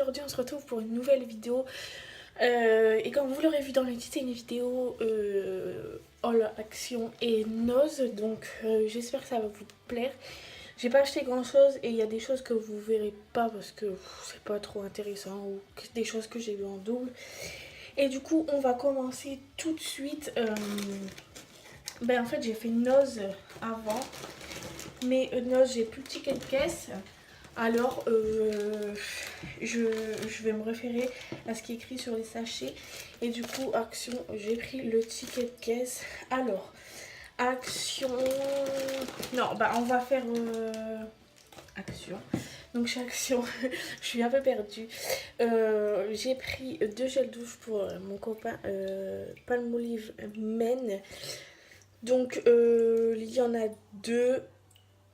aujourd'hui on se retrouve pour une nouvelle vidéo. Et comme vous l'aurez vu dans le titre, c'est une vidéo all action et nose. Donc j'espère que ça va vous plaire. J'ai pas acheté grand chose et il y a des choses que vous verrez pas parce que c'est pas trop intéressant ou des choses que j'ai vu en double. Et du coup on va commencer tout de suite. En fait j'ai fait nose avant. Mais nose j'ai plus de ticket de caisse. Alors, je vais me référer à ce qui est écrit sur les sachets. Et du coup, action, j'ai pris le ticket de caisse. Alors, action... Non, on va faire action. Donc, chez Action, je suis un peu perdue. J'ai pris 2 gels douche pour mon copain Palmolive Men. Donc, il y en a 2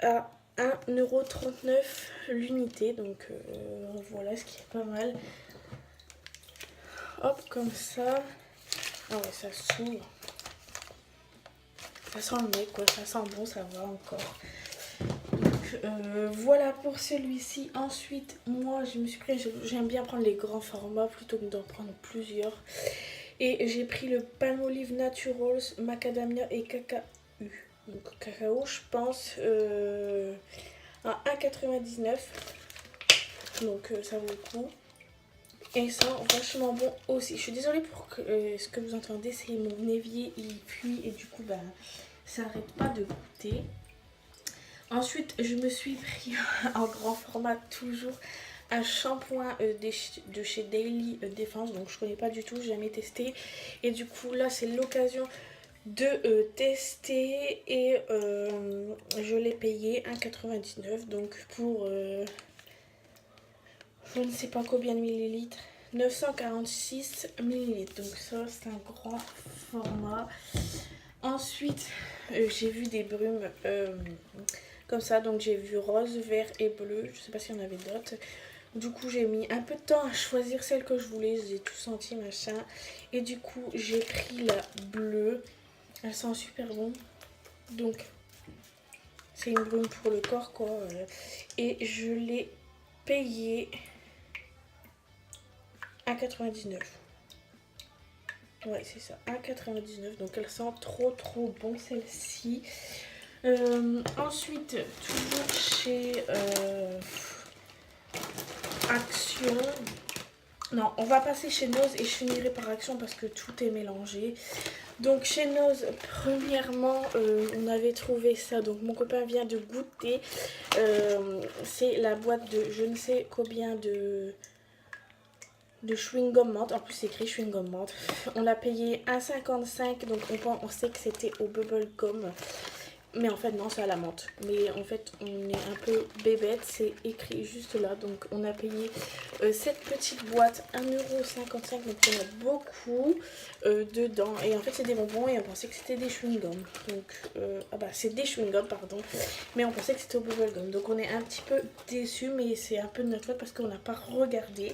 à 1,39 € l'unité, donc voilà, ce qui est pas mal. Hop, comme ça. Ah ouais, ça s'ouvre. Ça sent le mec, quoi, ça sent bon, ça va encore. Donc voilà pour celui-ci. Ensuite, moi, je me suis pris, j'aime bien prendre les grands formats plutôt que d'en prendre plusieurs. Et j'ai pris le Palmolive Naturals, Macadamia et Cacao. Donc cacao, je pense, à 1,99 €. Donc ça vaut le coup. Et ça sent vachement bon aussi. Je suis désolée pour ce que vous entendez, c'est mon évier, il fuit et du coup ça n'arrête pas de goûter. Ensuite, je me suis pris en grand format toujours un shampoing de chez Daily Defense. Donc je connais pas du tout, j'ai jamais testé. Et du coup là c'est l'occasion de tester et je l'ai payé 1,99 €. Donc pour je ne sais pas combien de millilitres, 946 millilitres. Donc ça c'est un grand format. Ensuite j'ai vu des brumes comme ça, donc j'ai vu rose, vert et bleu. Je sais pas s'il y en avait d'autres. Du coup j'ai mis un peu de temps à choisir celle que je voulais, j'ai tout senti machin. Et du coup j'ai pris la bleue. Elle sent super bon. Donc c'est une brume pour le corps quoi. Et je l'ai payée à 1,99 €. Ouais, c'est ça, 1,99 €. Donc elle sent trop bon celle-ci. Ensuite, toujours chez Action. Non, on va passer chez Nose et je finirai par Action parce que tout est mélangé. Donc chez Nose, premièrement, on avait trouvé ça. Donc mon copain vient de goûter. C'est la boîte de je ne sais combien de chewing-gum menthe. En plus c'est écrit chewing-gum menthe. On l'a payé 1,55 €. Donc on sait que c'était au bubblegum. Mais en fait non, c'est à la menthe. Mais en fait on est un peu bébête, c'est écrit juste là. Donc on a payé cette petite boîte 1,55 €. Donc il y en a beaucoup dedans. Et en fait c'est des bonbons et on pensait que c'était des chewing-gums. Donc c'est des chewing-gums pardon. Mais on pensait que c'était au bubblegum. Donc on est un petit peu déçus, mais c'est un peu de notre faute parce qu'on n'a pas regardé.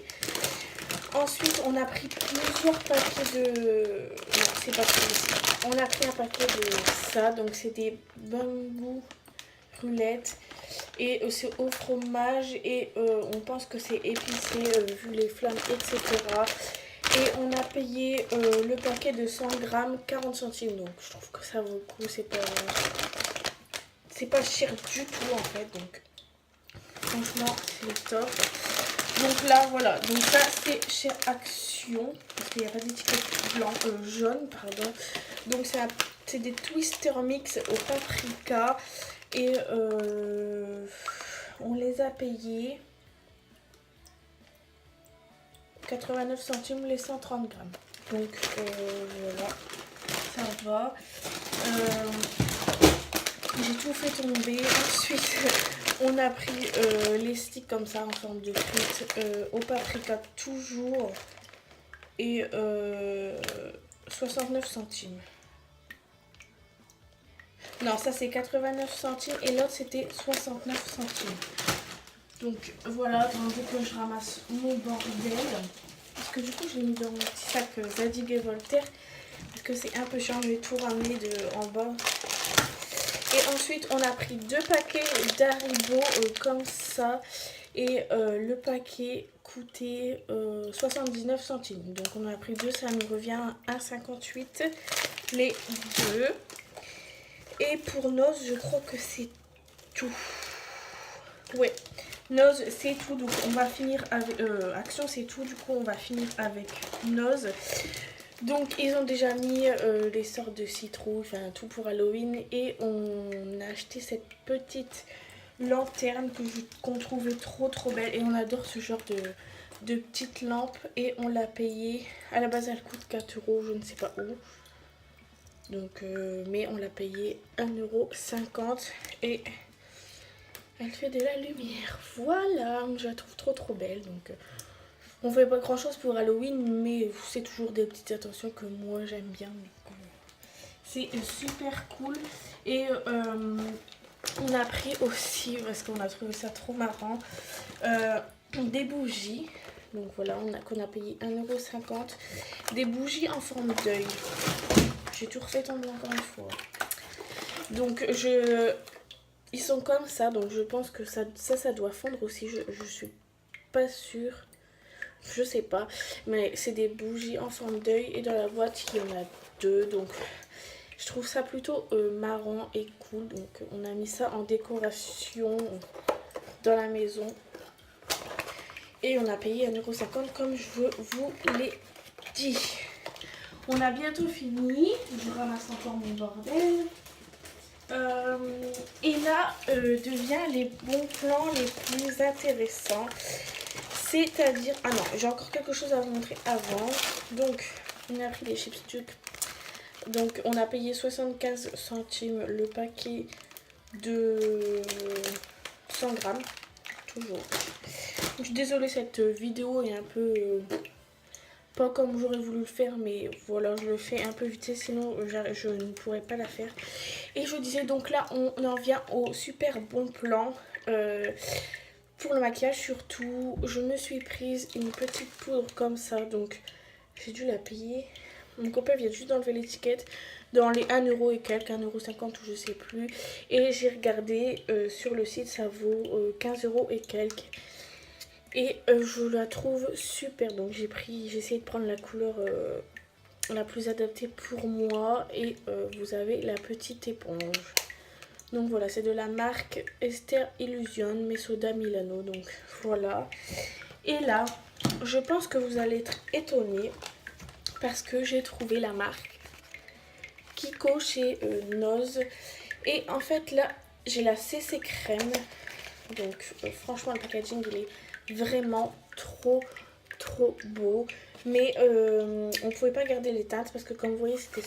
Ensuite, on a pris plusieurs paquets de... Non, c'est pas celui-ci. On a pris un paquet de ça. Donc, c'est des bambous roulettes. Et c'est au fromage. Et on pense que c'est épicé vu les flammes, etc. Et on a payé le paquet de 100 grammes, 40 centimes. Donc, je trouve que ça vaut le coup. C'est pas cher du tout, en fait. Donc, franchement, c'est top. Donc là, voilà. Donc ça, c'est chez Action. Parce qu'il n'y a pas d'étiquette jaune, pardon. Donc c'est des Twister Mix au paprika. Et on les a payés 89 centimes les 130 grammes. Donc voilà, ça va. J'ai tout fait tomber. Ensuite, on a pris les sticks comme ça en forme de frites au paprika toujours. Et 69 centimes. Non, ça c'est 89 centimes et l'autre c'était 69 centimes. Donc voilà, attendez que je ramasse mon bordel. Parce que du coup, je l'ai mis dans mon petit sac Zadig et Voltaire. Parce que c'est un peu chiant, je vais tout ramener en bas. Et ensuite, on a pris 2 paquets d'Haribo comme ça. Et le paquet coûté 79 centimes. Donc on a pris deux, ça nous revient à 1,58 les deux. Et pour Noz, je crois que c'est tout. Ouais, Noz, c'est tout. Donc on va finir avec Action, c'est tout. Du coup, on va finir avec Noz. Donc ils ont déjà mis les sortes de citrouilles, enfin tout pour Halloween. Et on a acheté cette petite lanterne qu'on trouvait trop belle. Et on adore ce genre de petites lampes. Et on l'a payée. À la base, elle coûte 4 €, je ne sais pas où. Donc, mais on l'a payé 1,50 € et elle fait de la lumière. Voilà, je la trouve trop belle. Donc, on fait pas grand chose pour Halloween, mais c'est toujours des petites attentions que moi j'aime bien. C'est super cool. Et on a pris aussi, parce qu'on a trouvé ça trop marrant, des bougies. Donc voilà, qu'on a payé 1,50 €. Des bougies en forme d'œil. J'ai tout refait tomber encore une fois. Donc ils sont comme ça, donc je pense que ça doit fondre aussi. Je suis pas sûre. Je sais pas. Mais c'est des bougies en forme d'œil. Et dans la boîte, il y en a deux. Donc je trouve ça plutôt marrant et cool. Donc on a mis ça en décoration dans la maison. Et on a payé 1,50 € comme je vous l'ai dit. On a bientôt fini. Je ramasse encore mon bordel. Et là devient les bons plans les plus intéressants. C'est-à-dire... Ah non, j'ai encore quelque chose à vous montrer avant. Donc, on a pris les chips Duc. Donc, on a payé 75 centimes le paquet de 100 grammes. Toujours. Je suis désolée, cette vidéo est un peu... pas comme j'aurais voulu le faire, mais voilà, je le fais un peu vite, sinon je ne pourrais pas la faire. Et je disais, donc là, on en vient au super bon plan. Pour le maquillage, surtout, je me suis prise une petite poudre comme ça. Donc, j'ai dû la payer. Mon copain vient juste d'enlever l'étiquette. Dans les 1 € et quelques, 1,50 € ou je sais plus. Et j'ai regardé sur le site, ça vaut 15 € et quelques. Et je la trouve super, donc j'ai essayé de prendre la couleur la plus adaptée pour moi. Et vous avez la petite éponge. Donc voilà, c'est de la marque Esther Illusion Mesoda Milano. Donc voilà. Et là, je pense que vous allez être étonnés parce que j'ai trouvé la marque Kiko chez Noz. Et en fait là, j'ai la CC crème. Donc franchement, le packaging il est vraiment trop beau. Mais on pouvait pas garder les teintes parce que comme vous voyez c'était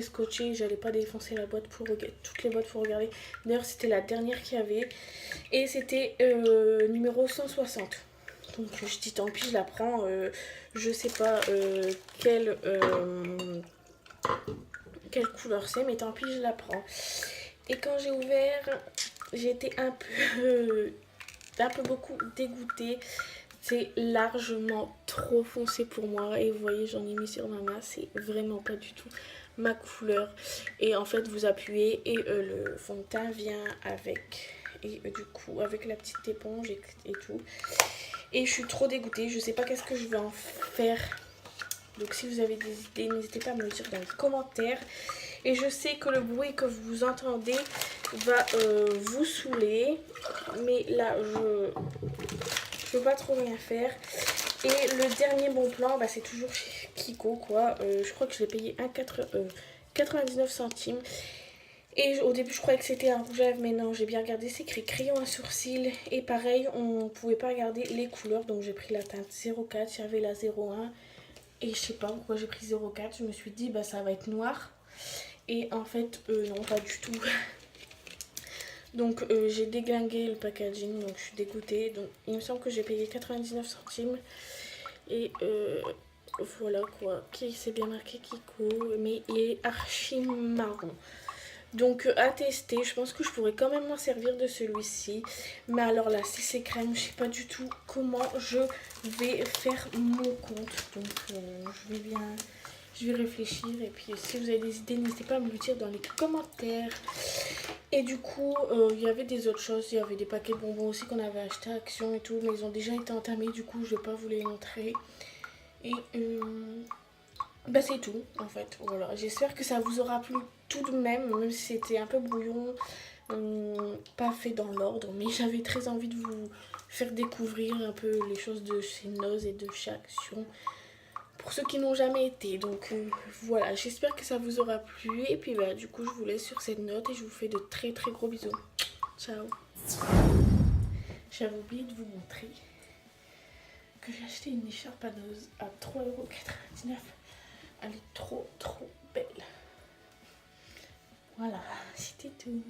scotché. J'allais pas défoncer la boîte pour toutes les boîtes pour regarder. D'ailleurs c'était la dernière qu'il y avait. Et c'était numéro 160. Donc je dis tant pis, je la prends. Je sais pas quelle couleur c'est, mais tant pis, je la prends. Et quand j'ai ouvert, j'ai été un peu beaucoup dégoûtée. C'est largement trop foncé pour moi. Et vous voyez, j'en ai mis sur ma main. C'est vraiment pas du tout ma couleur. Et en fait, vous appuyez et le fond de teint vient avec. Et du coup, avec la petite éponge et tout. Et je suis trop dégoûtée. Je sais pas qu'est-ce que je vais en faire. Donc si vous avez des idées, n'hésitez pas à me le dire dans les commentaires. Et je sais que le bruit que vous entendez va vous saouler. Mais là, je peux pas trop rien faire. Et le dernier bon plan, bah, c'est toujours chez Kiko, quoi. Je crois que je l'ai payé 99 centimes. Et au début, je croyais que c'était un rouge à lèvres, mais non, j'ai bien regardé. C'est écrit crayon à sourcils. Et pareil, on pouvait pas regarder les couleurs. Donc j'ai pris la teinte 04, il y avait la 01. Et je sais pas pourquoi j'ai pris 04. Je me suis dit, bah ça va être noir. Et en fait, non, pas du tout. Donc j'ai déglingué le packaging, donc je suis dégoûtée. Donc il me semble que j'ai payé 99 centimes. Et voilà quoi. C'est bien marqué Kiko, mais il est archi marron. Donc à tester, je pense que je pourrais quand même m'en servir de celui-ci. Mais alors là, CC crème, je sais pas du tout comment je vais faire mon compte. Donc je vais bien Je vais réfléchir et puis si vous avez des idées, n'hésitez pas à me le dire dans les commentaires. Et du coup, il y avait des autres choses. Il y avait des paquets de bonbons aussi qu'on avait acheté à Action et tout. Mais ils ont déjà été entamés, du coup, je vais pas vous les montrer. Et bah c'est tout, en fait. Voilà, j'espère que ça vous aura plu tout de même. Même si c'était un peu brouillon, pas fait dans l'ordre. Mais j'avais très envie de vous faire découvrir un peu les choses de chez Noz et de chez Action. Pour ceux qui n'ont jamais été. Donc voilà, j'espère que ça vous aura plu. Et puis bah du coup je vous laisse sur cette note et je vous fais de très très gros bisous. Ciao. J'avais oublié de vous montrer que j'ai acheté une écharpe à Noz à 3,99 €. Elle est trop trop belle. Voilà, c'était tout.